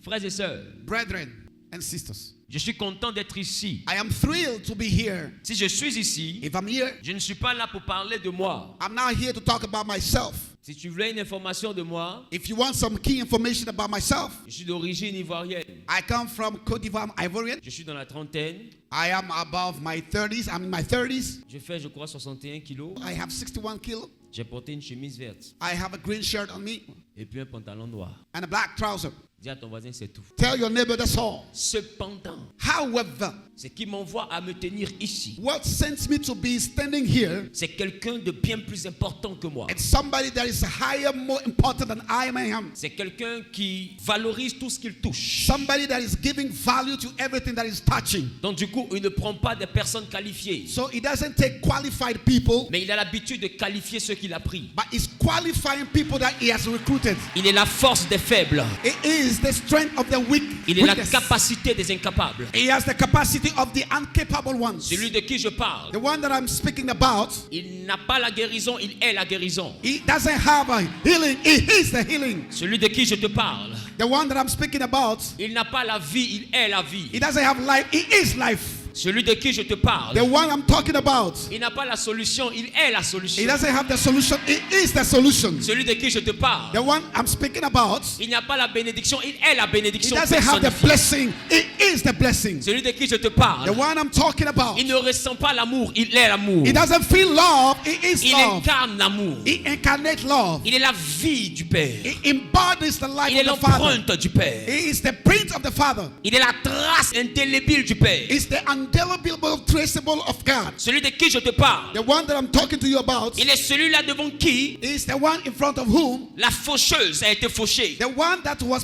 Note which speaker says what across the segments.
Speaker 1: Frères et sœurs,
Speaker 2: brethren and sisters,
Speaker 1: je suis content d'être ici.
Speaker 2: I am thrilled to be here.
Speaker 1: Si je suis ici,
Speaker 2: If I'm here,
Speaker 1: je ne suis pas là pour parler de moi.
Speaker 2: I'm not here to talk about myself.
Speaker 1: Si tu voulais une information de moi,
Speaker 2: If you want some key information about myself,
Speaker 1: je suis d'origine ivoirienne.
Speaker 2: I come from Côte d'Ivoire, I'm Ivorian.
Speaker 1: Je suis dans la trentaine.
Speaker 2: I am above my 30s. I'm in my 30s.
Speaker 1: Je fais, je crois, 61 kilos.
Speaker 2: I have 61 kilos.
Speaker 1: J'ai porté une chemise verte
Speaker 2: I have a green shirt on me
Speaker 1: et puis un pantalon noir.
Speaker 2: and a black trouser.
Speaker 1: Dis à ton voisin, c'est tout.
Speaker 2: Tell your neighbor that's all.
Speaker 1: Cependant,
Speaker 2: However,
Speaker 1: ce qui m'envoie à me tenir ici,
Speaker 2: what sends me to be standing here,
Speaker 1: c'est quelqu'un de bien plus important que moi.
Speaker 2: it's somebody that is higher, more important than I am.
Speaker 1: C'est quelqu'un qui valorise tout ce qu'il touche.
Speaker 2: Somebody that is giving value to everything that is touching.
Speaker 1: Donc du coup, il ne prend pas des personnes qualifiées,
Speaker 2: So he doesn't take qualified people,
Speaker 1: mais il a l'habitude de qualifier ceux qu'il a pris.
Speaker 2: but he's qualifying people that he has recruited.
Speaker 1: Il est la force des faibles.
Speaker 2: It is the strength of the weak.
Speaker 1: Il est la
Speaker 2: weakness.
Speaker 1: capacité des incapables.
Speaker 2: He has the capacity of the incapable ones.
Speaker 1: Celui de qui je parle,
Speaker 2: The one that I'm speaking about,
Speaker 1: il n'a pas la guérison, il est la guérison.
Speaker 2: he doesn't have a healing. He is the healing.
Speaker 1: Celui de qui je te parle,
Speaker 2: The one that I'm speaking about,
Speaker 1: il n'a pas la vie, il est la vie.
Speaker 2: he doesn't have life. He is life.
Speaker 1: Celui de qui je te parle,
Speaker 2: The one I'm talking about,
Speaker 1: il n'a pas la solution, il est la
Speaker 2: he
Speaker 1: solution.
Speaker 2: doesn't have the solution. He is the solution.
Speaker 1: Celui de qui je te parle,
Speaker 2: The one I'm speaking about,
Speaker 1: il n'a pas la bénédiction, il est la
Speaker 2: he
Speaker 1: bénédiction
Speaker 2: doesn't have the
Speaker 1: personnifiée.
Speaker 2: blessing. He is the blessing.
Speaker 1: Celui de qui je te
Speaker 2: The
Speaker 1: parle,
Speaker 2: one I'm talking about,
Speaker 1: il ne ressent pas l'amour, il est l'amour.
Speaker 2: he doesn't feel love. He is
Speaker 1: Il
Speaker 2: love.
Speaker 1: incarne l'amour.
Speaker 2: He incarnates love.
Speaker 1: Il est la vie du Père.
Speaker 2: He embodies the life
Speaker 1: Il est
Speaker 2: of the Father.
Speaker 1: l'empreinte du Père.
Speaker 2: He is the print of the Father.
Speaker 1: Il est la trace indélébile du Père.
Speaker 2: He's the indelible, traceable of God.
Speaker 1: Celui de qui je te parle,
Speaker 2: The one that I'm talking to you about
Speaker 1: il est celui-là devant qui
Speaker 2: is the one in front of whom
Speaker 1: la faucheuse a été fauchée.
Speaker 2: the one that was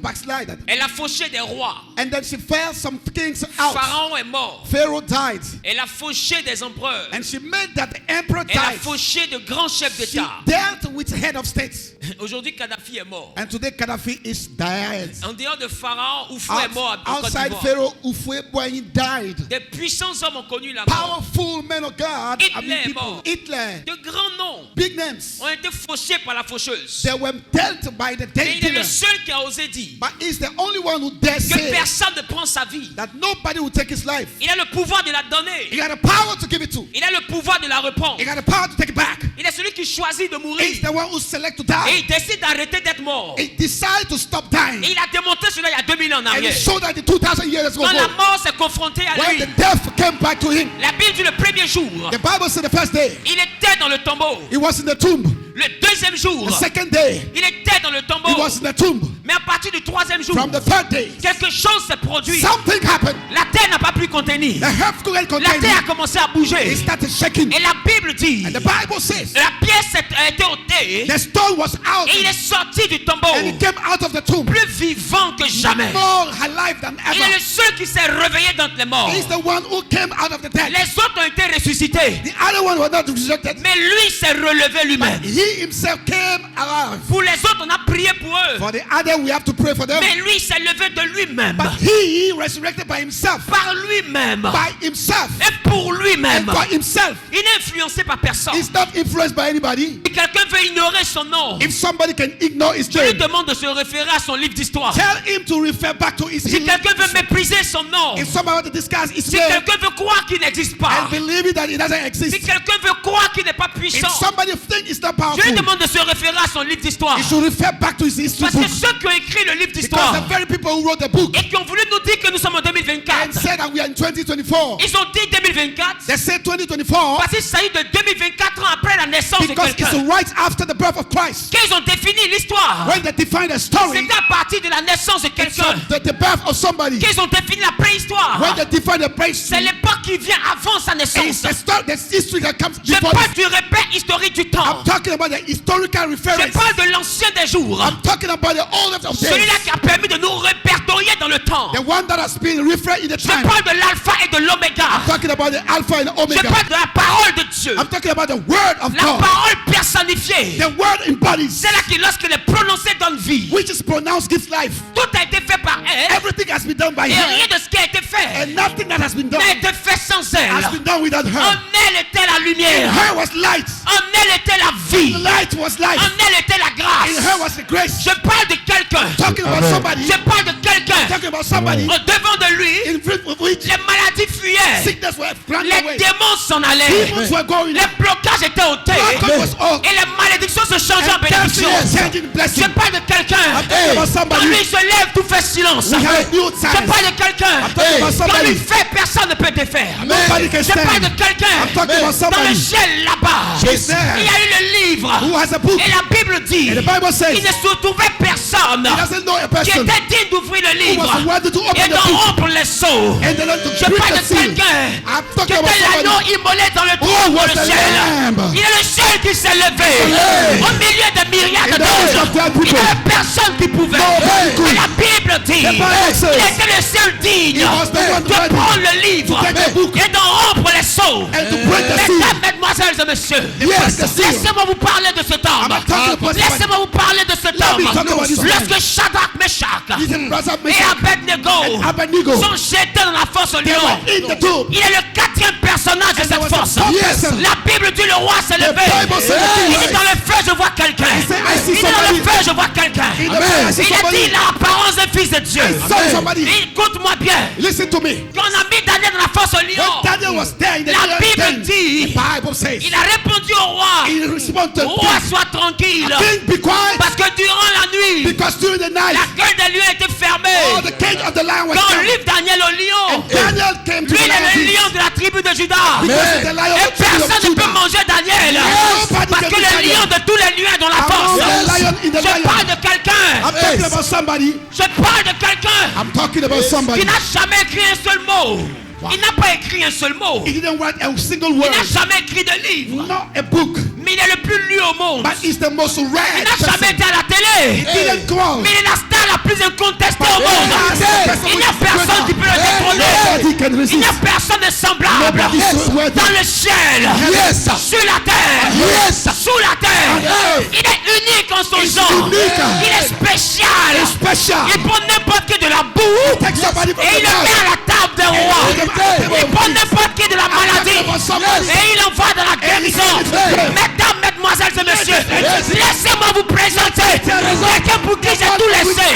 Speaker 2: backslided.
Speaker 1: Elle a fauché des rois.
Speaker 2: And then she fell some kings out.
Speaker 1: Pharaon est mort.
Speaker 2: Pharaoh died.
Speaker 1: Elle a fauché des empereurs.
Speaker 2: And she made that the emperor
Speaker 1: Elle a
Speaker 2: died.
Speaker 1: fauché de grands chefs
Speaker 2: She
Speaker 1: d'État.
Speaker 2: dealt with head of states.
Speaker 1: Aujourd'hui, Kadhafi est mort.
Speaker 2: And today Gaddafi is dead.
Speaker 1: En dehors de Pharaon, Oufou est mort en Côte
Speaker 2: Outside
Speaker 1: d'Ivoire.
Speaker 2: Pharaoh, Ufwe died.
Speaker 1: Des puissants hommes ont connu la mort.
Speaker 2: Powerful men of God.
Speaker 1: Hitler
Speaker 2: people.
Speaker 1: mort.
Speaker 2: Hitler.
Speaker 1: De grands noms
Speaker 2: Big names.
Speaker 1: ont été fauchés par la faucheuse.
Speaker 2: They were dealt by the
Speaker 1: Et il est
Speaker 2: dealer.
Speaker 1: le seul qui a osé dire
Speaker 2: But he's the only one who dares
Speaker 1: que
Speaker 2: say
Speaker 1: personne ne prend sa vie.
Speaker 2: that nobody will take his life.
Speaker 1: Il a le pouvoir de la
Speaker 2: He
Speaker 1: donner.
Speaker 2: got the power to give it to.
Speaker 1: Il a le pouvoir de la reprendre.
Speaker 2: He got the power to take it back.
Speaker 1: Il est celui qui choisit de
Speaker 2: He's
Speaker 1: mourir.
Speaker 2: the one who selects to
Speaker 1: Et
Speaker 2: die.
Speaker 1: il décide d'arrêter d'être mort.
Speaker 2: He decided to stop dying.
Speaker 1: Et il a démontré cela il y a 2000 ans en
Speaker 2: And he
Speaker 1: arrière.
Speaker 2: showed that the 2000 years ago.
Speaker 1: Quand la mort s'est confrontée à
Speaker 2: When
Speaker 1: lui,
Speaker 2: the death came back to him.
Speaker 1: la Bible dit le premier jour,
Speaker 2: The Bible said the first day
Speaker 1: il était dans le tombeau.
Speaker 2: he was in the tomb.
Speaker 1: Le deuxième jour,
Speaker 2: The second day
Speaker 1: il était dans le
Speaker 2: he
Speaker 1: tombeau.
Speaker 2: was in the tomb.
Speaker 1: Mais à partir du troisième jour,
Speaker 2: From the third day
Speaker 1: quelque chose s'est produit.
Speaker 2: something happened.
Speaker 1: La terre n'a pas pu contenir.
Speaker 2: The earth couldn't
Speaker 1: La
Speaker 2: contain
Speaker 1: terre a
Speaker 2: it.
Speaker 1: commencé à
Speaker 2: It
Speaker 1: bouger.
Speaker 2: started shaking.
Speaker 1: Et la Bible dit,
Speaker 2: And the Bible says
Speaker 1: la pièce a été ôtée
Speaker 2: the stone was out
Speaker 1: et il est sorti du tombeau
Speaker 2: and he came out of the tomb
Speaker 1: plus vivant que jamais.
Speaker 2: more alive than
Speaker 1: Il est le
Speaker 2: ever.
Speaker 1: seul qui s'est réveillé d'entre les morts.
Speaker 2: He's the one who came out of the dead.
Speaker 1: Les autres ont été ressuscités.
Speaker 2: The other one was not resurrected.
Speaker 1: Mais lui s'est relevé lui-même.
Speaker 2: He himself came alive.
Speaker 1: Pour les autres, on a prié pour eux.
Speaker 2: For the other, we have to pray for them.
Speaker 1: Mais lui s'est levé de lui-même.
Speaker 2: But he resurrected by himself.
Speaker 1: Par lui-même.
Speaker 2: By himself.
Speaker 1: Et pour lui-même.
Speaker 2: And for himself.
Speaker 1: Il n'est influencé par personne.
Speaker 2: He's not influenced by anybody.
Speaker 1: Si quelqu'un veut ignorer son nom,
Speaker 2: If somebody can ignore his
Speaker 1: je lui
Speaker 2: name,
Speaker 1: demande de se référer à son livre d'histoire.
Speaker 2: tell him to refer back to his
Speaker 1: Si quelqu'un veut mépriser son nom,
Speaker 2: If somebody wants to discuss his
Speaker 1: si
Speaker 2: name
Speaker 1: quelqu'un veut croire qu'il n'existe pas,
Speaker 2: and believe that it doesn't
Speaker 1: si
Speaker 2: exist,
Speaker 1: quelqu'un veut croire qu'il n'est pas
Speaker 2: if
Speaker 1: puissant,
Speaker 2: somebody thinks it's not
Speaker 1: je
Speaker 2: powerful,
Speaker 1: lui demande de se référer à son livre d'histoire.
Speaker 2: he should refer back to his history
Speaker 1: Parce que
Speaker 2: book.
Speaker 1: ceux qui ont écrit le livre
Speaker 2: Because
Speaker 1: d'histoire
Speaker 2: the very people who wrote the book
Speaker 1: et qui ont voulu nous dire que nous sommes en
Speaker 2: and
Speaker 1: 2024,
Speaker 2: said that we are in 2024,
Speaker 1: ils ont dit 2024
Speaker 2: they said 2024
Speaker 1: parce qu'il s'agit de 2024 ans après la naissance de
Speaker 2: because it's
Speaker 1: quelqu'un.
Speaker 2: right after the birth of Christ.
Speaker 1: Qu'ils ont défini l'histoire.
Speaker 2: When they define the story,
Speaker 1: C'était à partir de la naissance de
Speaker 2: it's
Speaker 1: quelqu'un.
Speaker 2: the birth of somebody.
Speaker 1: Qu'ils ont défini la préhistoire.
Speaker 2: When they define the place,
Speaker 1: C'est l'époque qui vient avant sa
Speaker 2: it's
Speaker 1: naissance.
Speaker 2: the history that comes
Speaker 1: Je
Speaker 2: before
Speaker 1: parle
Speaker 2: this.
Speaker 1: du repère historique du temps.
Speaker 2: I'm talking about the historical
Speaker 1: Je
Speaker 2: reference.
Speaker 1: parle de l'ancien des jours.
Speaker 2: I'm talking about the oldest of days.
Speaker 1: Celui-là qui a permis de nous répertorier dans le temps.
Speaker 2: The one that has been referred in the
Speaker 1: Je
Speaker 2: time.
Speaker 1: parle de l'alpha et de l'oméga.
Speaker 2: I'm talking about the Alpha and the
Speaker 1: Je
Speaker 2: Omega.
Speaker 1: parle de la parole de Dieu.
Speaker 2: I'm talking about the Word of
Speaker 1: La
Speaker 2: God.
Speaker 1: parole personnifiée.
Speaker 2: The Word embodies,
Speaker 1: C'est là qui, lorsqu'elle est prononcée, donne vie.
Speaker 2: which is pronounced, gives life.
Speaker 1: Tout a été fait par
Speaker 2: Everything has been done by
Speaker 1: et
Speaker 2: her.
Speaker 1: rien de ce qui a été fait
Speaker 2: And nothing that has been done
Speaker 1: n'a été fait sans elle.
Speaker 2: has been done without
Speaker 1: En
Speaker 2: her.
Speaker 1: elle était la
Speaker 2: In
Speaker 1: lumière.
Speaker 2: her was light.
Speaker 1: En elle était la vie.
Speaker 2: The light was life.
Speaker 1: En elle était la
Speaker 2: In her
Speaker 1: grâce.
Speaker 2: was the grace.
Speaker 1: Je parle de quelqu'un.
Speaker 2: Talking about somebody.
Speaker 1: Je parle de quelqu'un.
Speaker 2: Talking about somebody
Speaker 1: Au devant de lui,
Speaker 2: in front of which
Speaker 1: les maladies fuyaient.
Speaker 2: sickness were run
Speaker 1: Les
Speaker 2: away.
Speaker 1: démons s'en allaient.
Speaker 2: Demons were going.
Speaker 1: Les blocages étaient ôtés.
Speaker 2: God was all.
Speaker 1: Et les malédictions se changeaient en
Speaker 2: And blessing
Speaker 1: bénédictions.
Speaker 2: was changing
Speaker 1: Je
Speaker 2: blessing.
Speaker 1: parle de quelqu'un.
Speaker 2: I'm talking about
Speaker 1: Quand
Speaker 2: somebody.
Speaker 1: lui se lève, tout fait silence.
Speaker 2: We have a new
Speaker 1: Je
Speaker 2: silence.
Speaker 1: parle de quelqu'un.
Speaker 2: I'm talking about
Speaker 1: Quand lui
Speaker 2: somebody.
Speaker 1: fait, personne ne peut défaire.
Speaker 2: Nobody can
Speaker 1: Je parle de
Speaker 2: stand.
Speaker 1: quelqu'un.
Speaker 2: I'm talking about
Speaker 1: Dans le
Speaker 2: somebody
Speaker 1: ciel là-bas,
Speaker 2: He's there.
Speaker 1: il y a eu le livre.
Speaker 2: who has a book.
Speaker 1: Et la Bible dit
Speaker 2: And the Bible says
Speaker 1: qu'il ne se trouvait personne
Speaker 2: he doesn't know a
Speaker 1: qui
Speaker 2: person
Speaker 1: était digne d'ouvrir le
Speaker 2: who
Speaker 1: livre
Speaker 2: was worthy to
Speaker 1: et
Speaker 2: open the
Speaker 1: d'en
Speaker 2: book
Speaker 1: rompre les sceaux.
Speaker 2: and then to
Speaker 1: Je
Speaker 2: break
Speaker 1: parle
Speaker 2: the
Speaker 1: de
Speaker 2: seal.
Speaker 1: quelqu'un
Speaker 2: I'm
Speaker 1: qui
Speaker 2: talking about
Speaker 1: était l'agneau
Speaker 2: somebody
Speaker 1: immolé dans le
Speaker 2: who
Speaker 1: trône
Speaker 2: was
Speaker 1: dans le
Speaker 2: the
Speaker 1: ciel.
Speaker 2: lamb.
Speaker 1: Il est le seul qui s'est levé
Speaker 2: Hey.
Speaker 1: au milieu de myriades
Speaker 2: In the midst of
Speaker 1: d'autres.
Speaker 2: dead
Speaker 1: Il
Speaker 2: people.
Speaker 1: n'y avait personne qui pouvait.
Speaker 2: Nobody could.
Speaker 1: Et la Bible dit
Speaker 2: The Bible says
Speaker 1: il était le seul digne
Speaker 2: he was the one
Speaker 1: de
Speaker 2: ready
Speaker 1: prendre le livre
Speaker 2: to take the book
Speaker 1: et d'en rompre les sceaux.
Speaker 2: and to break the seal.
Speaker 1: Mesdames, mesdemoiselles et messieurs,
Speaker 2: Yes, the seal.
Speaker 1: laissez-moi vous parler de cet homme.
Speaker 2: I'm talking about
Speaker 1: Laissez-moi vous parler de cet
Speaker 2: Let me
Speaker 1: homme.
Speaker 2: talk about this man.
Speaker 1: Lorsque Shadrach, Meshach
Speaker 2: He's in Braza
Speaker 1: et
Speaker 2: Meshach
Speaker 1: Abednego
Speaker 2: and Abednego.
Speaker 1: sont jetés dans la fosse au
Speaker 2: They
Speaker 1: lion.
Speaker 2: were in the tomb.
Speaker 1: Il est le quatrième personnage de
Speaker 2: And there
Speaker 1: cette
Speaker 2: was a
Speaker 1: force.
Speaker 2: fourth person.
Speaker 1: La Bible dit le roi s'est
Speaker 2: The
Speaker 1: levé.
Speaker 2: Bible says the
Speaker 1: Il
Speaker 2: king
Speaker 1: dit dans le feu je vois quelqu'un.
Speaker 2: He said, I see
Speaker 1: Il dit dans le
Speaker 2: somebody.
Speaker 1: feu je vois quelqu'un.
Speaker 2: In the fire, I see
Speaker 1: Il a
Speaker 2: somebody.
Speaker 1: dit il a l'apparence d'un fils de Dieu.
Speaker 2: I saw somebody.
Speaker 1: Écoute-moi bien.
Speaker 2: Listen to me.
Speaker 1: Quand on a mis Daniel dans la fosse au
Speaker 2: When
Speaker 1: lion,
Speaker 2: Daniel was there in the
Speaker 1: la
Speaker 2: lion's
Speaker 1: Bible
Speaker 2: den,
Speaker 1: dit,
Speaker 2: the Bible says,
Speaker 1: il a répondu au roi.
Speaker 2: he responded,
Speaker 1: Roi, sois tranquille.
Speaker 2: King, be quiet,
Speaker 1: Parce que durant la nuit,
Speaker 2: because during the night,
Speaker 1: la gueule des lions était fermée.
Speaker 2: oh, the cage of the lion was
Speaker 1: Quand on
Speaker 2: down.
Speaker 1: livre Daniel au lion,
Speaker 2: And Daniel came to
Speaker 1: lui
Speaker 2: the
Speaker 1: il est le
Speaker 2: lion
Speaker 1: lion de la tribu de Juda.
Speaker 2: because he's the lion
Speaker 1: Et
Speaker 2: of the tribe of
Speaker 1: personne ne peut
Speaker 2: Judah.
Speaker 1: manger Daniel.
Speaker 2: Nobody
Speaker 1: Parce
Speaker 2: can
Speaker 1: que
Speaker 2: eat
Speaker 1: le
Speaker 2: Daniel.
Speaker 1: lion de tous les lions est dans la
Speaker 2: Among
Speaker 1: force.
Speaker 2: the lion in the
Speaker 1: Je parle
Speaker 2: lion.
Speaker 1: de quelqu'un.
Speaker 2: I'm talking about somebody.
Speaker 1: Je parle de quelqu'un
Speaker 2: I'm talking about somebody.
Speaker 1: qui n'a jamais écrit un seul mot. Il n'a pas écrit un seul mot.
Speaker 2: He didn't write a single
Speaker 1: Il
Speaker 2: word,
Speaker 1: n'a jamais écrit de livre.
Speaker 2: not a book,
Speaker 1: Mais il est le plus lu au monde.
Speaker 2: but he's the most
Speaker 1: Il
Speaker 2: read
Speaker 1: n'a jamais
Speaker 2: person.
Speaker 1: été à la télé.
Speaker 2: He didn't call.
Speaker 1: Mais il est la star la plus incontestée au monde.
Speaker 2: Yes.
Speaker 1: Il n'y a personne qui peut le détrôner.
Speaker 2: Nobody can
Speaker 1: Il n'y
Speaker 2: resist.
Speaker 1: a personne de semblable.
Speaker 2: Nobody is worthy.
Speaker 1: Dans le ciel,
Speaker 2: Yes.
Speaker 1: sur la terre,
Speaker 2: Yes.
Speaker 1: sous la terre.
Speaker 2: On earth.
Speaker 1: Il est unique en son
Speaker 2: He's
Speaker 1: genre.
Speaker 2: unique.
Speaker 1: Il est spécial.
Speaker 2: He's special.
Speaker 1: Il prend n'importe qui de la boue
Speaker 2: Take somebody from
Speaker 1: et
Speaker 2: the
Speaker 1: il le met
Speaker 2: mouth.
Speaker 1: à la table des rois. Il prend n'importe qui de la maladie
Speaker 2: Yes.
Speaker 1: et il envoie dans la guérison.
Speaker 2: Yes.
Speaker 1: Mesdames, mesdemoiselles et messieurs,
Speaker 2: Yes.
Speaker 1: laissez-moi vous présenter quelqu'un pour qui j'ai tout laissé.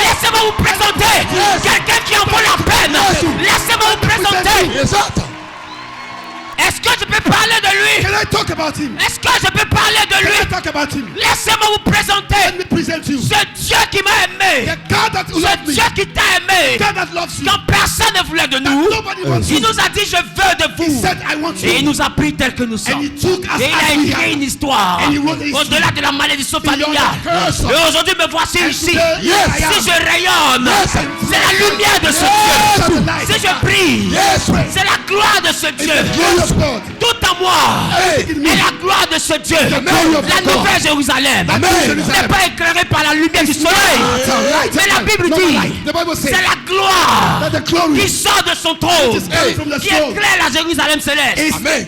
Speaker 1: Laissez-moi vous présenter quelqu'un qui en vaut la peine. Laissez-moi vous présenter. Est-ce que je peux parler de lui?
Speaker 2: Can I talk about him?
Speaker 1: Est-ce que je peux parler de
Speaker 2: Can I
Speaker 1: lui?
Speaker 2: talk about him?
Speaker 1: Laissez-moi vous
Speaker 2: Let
Speaker 1: présenter
Speaker 2: me present you.
Speaker 1: ce Dieu qui m'a aimé.
Speaker 2: The God that
Speaker 1: Ce
Speaker 2: loves me.
Speaker 1: Dieu qui t'a aimé.
Speaker 2: God that loves you.
Speaker 1: Quand personne ne voulait de nous,
Speaker 2: Nobody wants
Speaker 1: il
Speaker 2: you.
Speaker 1: nous a dit je veux de
Speaker 2: He
Speaker 1: vous.
Speaker 2: said, I want
Speaker 1: Et il
Speaker 2: you.
Speaker 1: nous a pris tel que nous
Speaker 2: And
Speaker 1: sommes.
Speaker 2: he took us
Speaker 1: Et il a
Speaker 2: as we
Speaker 1: écrit une
Speaker 2: are.
Speaker 1: histoire
Speaker 2: And he wrote a history.
Speaker 1: au-delà de la malédiction
Speaker 2: Beyond
Speaker 1: familiale.
Speaker 2: the curse.
Speaker 1: Et aujourd'hui me voici
Speaker 2: And
Speaker 1: ici.
Speaker 2: today, yes, I
Speaker 1: Si
Speaker 2: am.
Speaker 1: je rayonne,
Speaker 2: Yes.
Speaker 1: c'est la lumière de ce
Speaker 2: Yes.
Speaker 1: Dieu. Si je brille,
Speaker 2: Yes.
Speaker 1: c'est la gloire de ce
Speaker 2: It's
Speaker 1: Dieu.
Speaker 2: the glory of God.
Speaker 1: Tout en moi
Speaker 2: Hey.
Speaker 1: est la gloire de ce Dieu.
Speaker 2: The glory of
Speaker 1: La
Speaker 2: God.
Speaker 1: nouvelle Jérusalem
Speaker 2: The new
Speaker 1: n'est
Speaker 2: Jerusalem.
Speaker 1: pas éclairée par la lumière du soleil.
Speaker 2: It's a light.
Speaker 1: Mais la Bible
Speaker 2: Not a
Speaker 1: dit,
Speaker 2: light. The Bible
Speaker 1: c'est
Speaker 2: says
Speaker 1: la gloire
Speaker 2: that the glory
Speaker 1: qui sort de son trône,
Speaker 2: is coming from the
Speaker 1: qui
Speaker 2: throne.
Speaker 1: éclaire la Jérusalem céleste.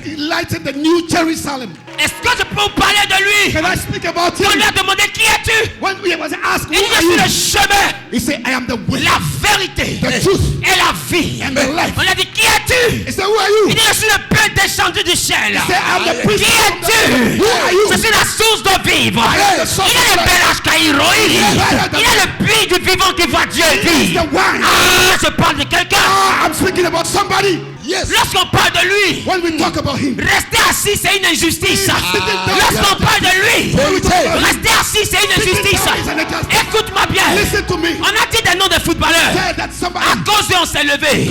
Speaker 2: is lighting the new Jerusalem.
Speaker 1: Est-ce que je peux vous parler de lui?
Speaker 2: Can I speak about
Speaker 1: On lui
Speaker 2: him?
Speaker 1: a demandé qui es-tu?
Speaker 2: When we was asked,
Speaker 1: Il
Speaker 2: who
Speaker 1: dit
Speaker 2: are
Speaker 1: je suis
Speaker 2: you?
Speaker 1: le chemin,
Speaker 2: He said, I am the way,
Speaker 1: la vérité
Speaker 2: the truth,
Speaker 1: et la vie.
Speaker 2: and the life.
Speaker 1: On lui a dit qui es-tu?
Speaker 2: He said, who are
Speaker 1: Il
Speaker 2: you?
Speaker 1: dit je suis le pain descendu du ciel.
Speaker 2: He said, I am the
Speaker 1: Qui
Speaker 2: priest from the
Speaker 1: es-tu?
Speaker 2: Who are you?
Speaker 1: Je suis la source d'eau vive.
Speaker 2: I am the source
Speaker 1: Il est
Speaker 2: of
Speaker 1: le
Speaker 2: life.
Speaker 1: Belage Caïroi. Il est le puits du vivant qui voit Dieu et
Speaker 2: He is
Speaker 1: vit.
Speaker 2: the wine.
Speaker 1: Ah, je parle de quelqu'un.
Speaker 2: I'm speaking about somebody. Yes.
Speaker 1: Lorsqu'on parle de lui,
Speaker 2: When we talk about him,
Speaker 1: rester assis c'est une injustice.
Speaker 2: Ah.
Speaker 1: Lorsqu'on parle de lui,
Speaker 2: when we talk about him,
Speaker 1: rester assis c'est une injustice. Écoute-moi bien.
Speaker 2: listen to me.
Speaker 1: On a dit des noms de footballeurs.
Speaker 2: Said that somebody
Speaker 1: À cause d'eux on s'est levé.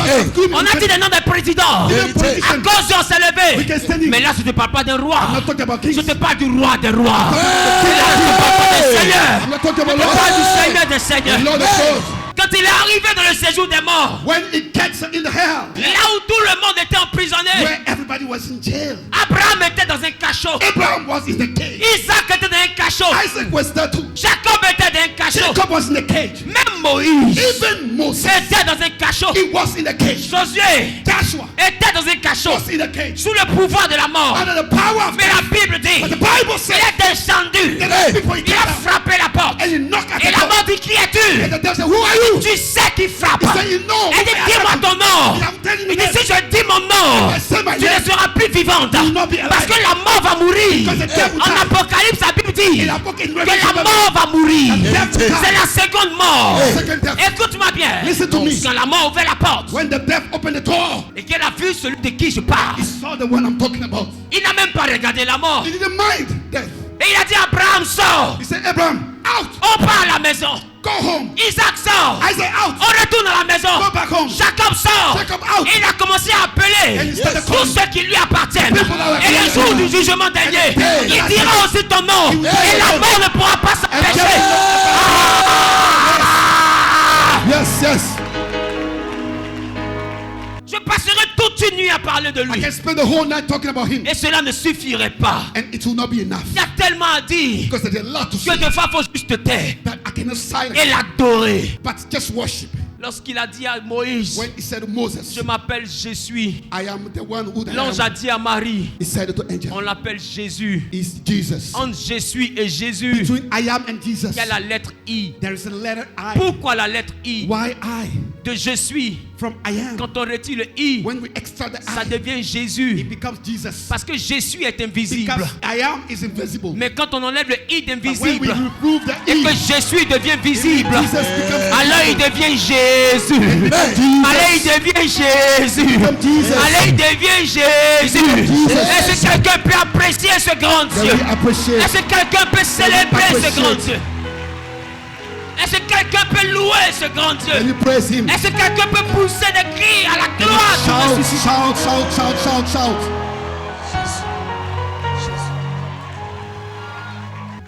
Speaker 1: On a dit des noms de présidents. À cause d'eux on s'est
Speaker 2: We can stand
Speaker 1: levé.
Speaker 2: in.
Speaker 1: Mais là je ne te parle pas d'un roi.
Speaker 2: I'm not talking about kings.
Speaker 1: Je te parle du roi des rois.
Speaker 2: Hey.
Speaker 1: Je te parle pas des seigneurs.
Speaker 2: I'm not talking
Speaker 1: Je
Speaker 2: about
Speaker 1: te parle du
Speaker 2: Lord.
Speaker 1: Seigneur des seigneurs.
Speaker 2: Lord of Lords.
Speaker 1: Quand il est arrivé dans le séjour des morts,
Speaker 2: When it gets in the hell,
Speaker 1: là où tout le monde était emprisonné,
Speaker 2: where everybody was in jail,
Speaker 1: Abraham était dans un cachot.
Speaker 2: Abraham was in the cage.
Speaker 1: Isaac était dans un cachot.
Speaker 2: Isaac was there too.
Speaker 1: Jacob était dans un cachot.
Speaker 2: Jacob was in the cage.
Speaker 1: Même Moïse
Speaker 2: Even Moses,
Speaker 1: était dans un cachot.
Speaker 2: he was in the cage.
Speaker 1: Josué
Speaker 2: Joshua
Speaker 1: était dans un cachot.
Speaker 2: was in the cage.
Speaker 1: Sous le pouvoir de la mort.
Speaker 2: Under the power of
Speaker 1: Mais la Bible dit,
Speaker 2: But the Bible
Speaker 1: il
Speaker 2: says
Speaker 1: est descendu.
Speaker 2: that the people he
Speaker 1: Il a
Speaker 2: came out
Speaker 1: frappé la porte.
Speaker 2: and he knocked at
Speaker 1: Et
Speaker 2: the
Speaker 1: la
Speaker 2: door.
Speaker 1: mort dit, qui es-tu?
Speaker 2: And the devil said, who are you?
Speaker 1: Tu sais qui frappe.
Speaker 2: He said, you know,
Speaker 1: Elle dit, dis-moi ton nom.
Speaker 2: I'm telling you
Speaker 1: Il dit,
Speaker 2: this.
Speaker 1: si je dis mon nom,
Speaker 2: I say my
Speaker 1: tu
Speaker 2: name,
Speaker 1: ne seras plus vivante.
Speaker 2: you will not be alive.
Speaker 1: Parce que la mort va mourir.
Speaker 2: Because the devil
Speaker 1: En
Speaker 2: died.
Speaker 1: Apocalypse, la Bible dit
Speaker 2: In Apoc- in
Speaker 1: que
Speaker 2: Revelation,
Speaker 1: la mort va mourir.
Speaker 2: The devil died.
Speaker 1: C'est la seconde mort.
Speaker 2: Second death.
Speaker 1: Écoute-moi bien.
Speaker 2: Listen to me.
Speaker 1: Quand la mort ouvert la porte
Speaker 2: When the death opened the door,
Speaker 1: et qu'elle a vu celui de qui je parle,
Speaker 2: he saw the one I'm talking about.
Speaker 1: il n'a même pas regardé la mort.
Speaker 2: He didn't mind death.
Speaker 1: Et il a dit, Abraham, sort.
Speaker 2: He said, Abraham, out.
Speaker 1: On part à la maison.
Speaker 2: Go home.
Speaker 1: Isaac sort.
Speaker 2: Isaac, out.
Speaker 1: On retourne à la maison.
Speaker 2: Go back home.
Speaker 1: Jacob sort.
Speaker 2: Jacob, out.
Speaker 1: Et il a commencé à appeler
Speaker 2: And he started
Speaker 1: tous
Speaker 2: calling.
Speaker 1: ceux qui lui appartiennent.
Speaker 2: People that were
Speaker 1: Et le jour du jugement dernier,
Speaker 2: And the day,
Speaker 1: il dira aussi ton nom.
Speaker 2: He will
Speaker 1: Et
Speaker 2: say
Speaker 1: la
Speaker 2: your
Speaker 1: mort ne pourra pas s'empêcher.
Speaker 2: Yes, yes.
Speaker 1: Je passerai toute une nuit à parler de
Speaker 2: I
Speaker 1: lui.
Speaker 2: can spend the whole night talking about him.
Speaker 1: Et cela ne suffirait pas.
Speaker 2: And it will not be enough.
Speaker 1: Il y a tellement à dire
Speaker 2: Because there's a lot to
Speaker 1: que
Speaker 2: say
Speaker 1: des fois, il faut juste taire
Speaker 2: that I cannot silence.
Speaker 1: et l'adorer.
Speaker 2: But just worship.
Speaker 1: Lorsqu'il a dit à Moïse,
Speaker 2: When he said to Moses,
Speaker 1: je m'appelle Jésus.
Speaker 2: I am the one who
Speaker 1: L'ange a dit à Marie,
Speaker 2: He said to angel,
Speaker 1: on l'appelle Jésus.
Speaker 2: is Jesus.
Speaker 1: Entre Jésus et Jésus,
Speaker 2: Between I am and Jesus,
Speaker 1: il y a la lettre I.
Speaker 2: there is a letter I.
Speaker 1: Pourquoi la lettre I?
Speaker 2: Why I?
Speaker 1: De je suis.
Speaker 2: From I am.
Speaker 1: Quand on retire le I,
Speaker 2: When we extract the
Speaker 1: ça
Speaker 2: I,
Speaker 1: devient
Speaker 2: it
Speaker 1: Jésus.
Speaker 2: becomes Jesus.
Speaker 1: Parce que Jésus est invisible.
Speaker 2: Because I am is invisible.
Speaker 1: Mais quand on enlève le I
Speaker 2: But when we
Speaker 1: d'invisible
Speaker 2: remove the
Speaker 1: et que
Speaker 2: E,
Speaker 1: Jésus devient visible,
Speaker 2: Jesus becomes
Speaker 1: alors il devient Jésus. Alors il devient Jésus. Alors il devient Jésus. Est-ce que quelqu'un peut apprécier ce grand
Speaker 2: Then
Speaker 1: Dieu?
Speaker 2: we appreciate.
Speaker 1: Est-ce que quelqu'un peut célébrer ce grand Dieu? Est-ce que quelqu'un peut louer ce grand
Speaker 2: Then
Speaker 1: Dieu?
Speaker 2: you praise Him.
Speaker 1: Est-ce que quelqu'un peut pousser des cris à la gloire
Speaker 2: Shout,
Speaker 1: de Jésus?
Speaker 2: shout, shout, shout, shout, shout.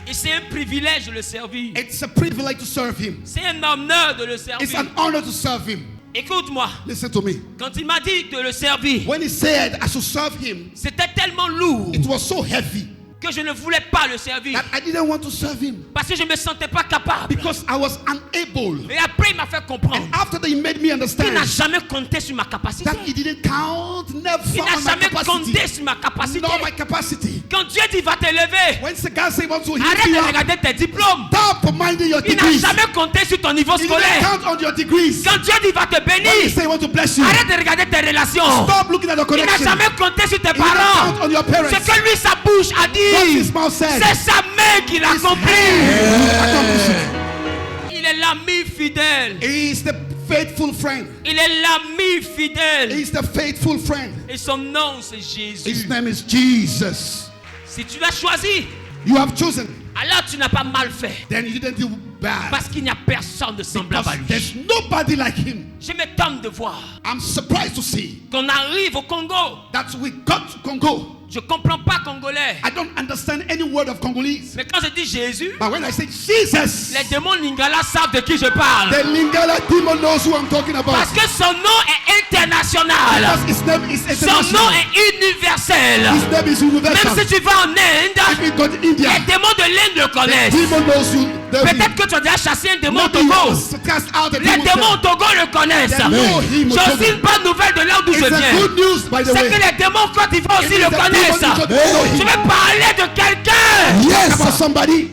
Speaker 1: Et c'est un privilège de le servir.
Speaker 2: It's a privilege to serve Him.
Speaker 1: C'est un honneur de le
Speaker 2: It's
Speaker 1: servir.
Speaker 2: an honor to serve Him.
Speaker 1: Écoute-moi,
Speaker 2: Listen to me.
Speaker 1: quand il m'a dit de le servir,
Speaker 2: When He said I should serve Him,
Speaker 1: c'était tellement lourd
Speaker 2: it was so heavy
Speaker 1: que je ne voulais pas le servir.
Speaker 2: that I didn't want to serve Him
Speaker 1: Parce que je ne me sentais pas capable.
Speaker 2: because I was unable.
Speaker 1: Et après, il m'a fait comprendre
Speaker 2: And after that, He made me
Speaker 1: qu'il
Speaker 2: understand
Speaker 1: n'a jamais compté sur ma capacité.
Speaker 2: that He didn't count never
Speaker 1: Il n'a
Speaker 2: on my
Speaker 1: jamais
Speaker 2: capacity,
Speaker 1: compté sur ma capacité.
Speaker 2: nor my capacity.
Speaker 1: Quand Dieu dit va te lever,
Speaker 2: When the God says, "Want to
Speaker 1: arrête
Speaker 2: lift you
Speaker 1: de
Speaker 2: up,"
Speaker 1: regarder tes diplômes.
Speaker 2: stop minding your
Speaker 1: Il n'a
Speaker 2: degrees.
Speaker 1: jamais compté sur ton niveau
Speaker 2: He didn't
Speaker 1: scolaire.
Speaker 2: count on your degrees.
Speaker 1: Quand Dieu dit va te
Speaker 2: When He
Speaker 1: bénir,
Speaker 2: say, "Want to bless you,"
Speaker 1: arrête de regarder tes relations.
Speaker 2: stop looking at the
Speaker 1: Il n'a
Speaker 2: connection.
Speaker 1: jamais compté sur tes
Speaker 2: He didn't
Speaker 1: parents.
Speaker 2: count on your parents.
Speaker 1: Ce que lui, sa bouche a
Speaker 2: What
Speaker 1: dit,
Speaker 2: his mouth said.
Speaker 1: c'est sa main qui l'a
Speaker 2: His
Speaker 1: accompli.
Speaker 2: hand accomplished it.
Speaker 1: Il est l'ami fidèle.
Speaker 2: He is the faithful friend.
Speaker 1: Il est l'ami
Speaker 2: He
Speaker 1: fidèle.
Speaker 2: is the faithful friend.
Speaker 1: Et son nom, c'est
Speaker 2: His
Speaker 1: Jésus.
Speaker 2: name is Jesus.
Speaker 1: Si tu l'as choisi,
Speaker 2: You have chosen.
Speaker 1: alors tu n'as pas mal fait.
Speaker 2: Then you didn't do bad.
Speaker 1: Parce qu'il n'y a personne de semblable à
Speaker 2: Because
Speaker 1: lui.
Speaker 2: there's nobody like him.
Speaker 1: Je m'étonne de voir
Speaker 2: I'm surprised to see
Speaker 1: qu'on arrive au Congo.
Speaker 2: that we got to Congo.
Speaker 1: Je ne comprends pas congolais.
Speaker 2: I don't understand any word of Congolese.
Speaker 1: Mais quand je dis Jésus,
Speaker 2: But when I say Jesus,
Speaker 1: les démons lingala savent de qui je parle.
Speaker 2: the Lingala demon knows who I'm talking about.
Speaker 1: Parce que son nom est international.
Speaker 2: Because his name is
Speaker 1: Son nom
Speaker 2: international.
Speaker 1: est universel.
Speaker 2: His name is
Speaker 1: Même
Speaker 2: universal.
Speaker 1: si tu vas en Inde,
Speaker 2: If you go to India,
Speaker 1: les démons de l'Inde le
Speaker 2: the
Speaker 1: connaissent.
Speaker 2: demon knows you.
Speaker 1: Peut-être que tu as déjà chassé un démon au
Speaker 2: Maybe you
Speaker 1: Togo.
Speaker 2: must cast out the
Speaker 1: Les
Speaker 2: demons
Speaker 1: démons au
Speaker 2: there.
Speaker 1: Togo le connaissent.
Speaker 2: They know him,
Speaker 1: J'ai aussi
Speaker 2: Togo.
Speaker 1: une bonne nouvelle de là d'où je
Speaker 2: It's a
Speaker 1: viens.
Speaker 2: good news, by the
Speaker 1: C'est
Speaker 2: way.
Speaker 1: que les démons Côte d'Ivoire aussi
Speaker 2: It is
Speaker 1: le
Speaker 2: the demon
Speaker 1: connaissent.
Speaker 2: in Côte d'Ivoire.
Speaker 1: Je vais parler de quelqu'un
Speaker 2: Yes, about somebody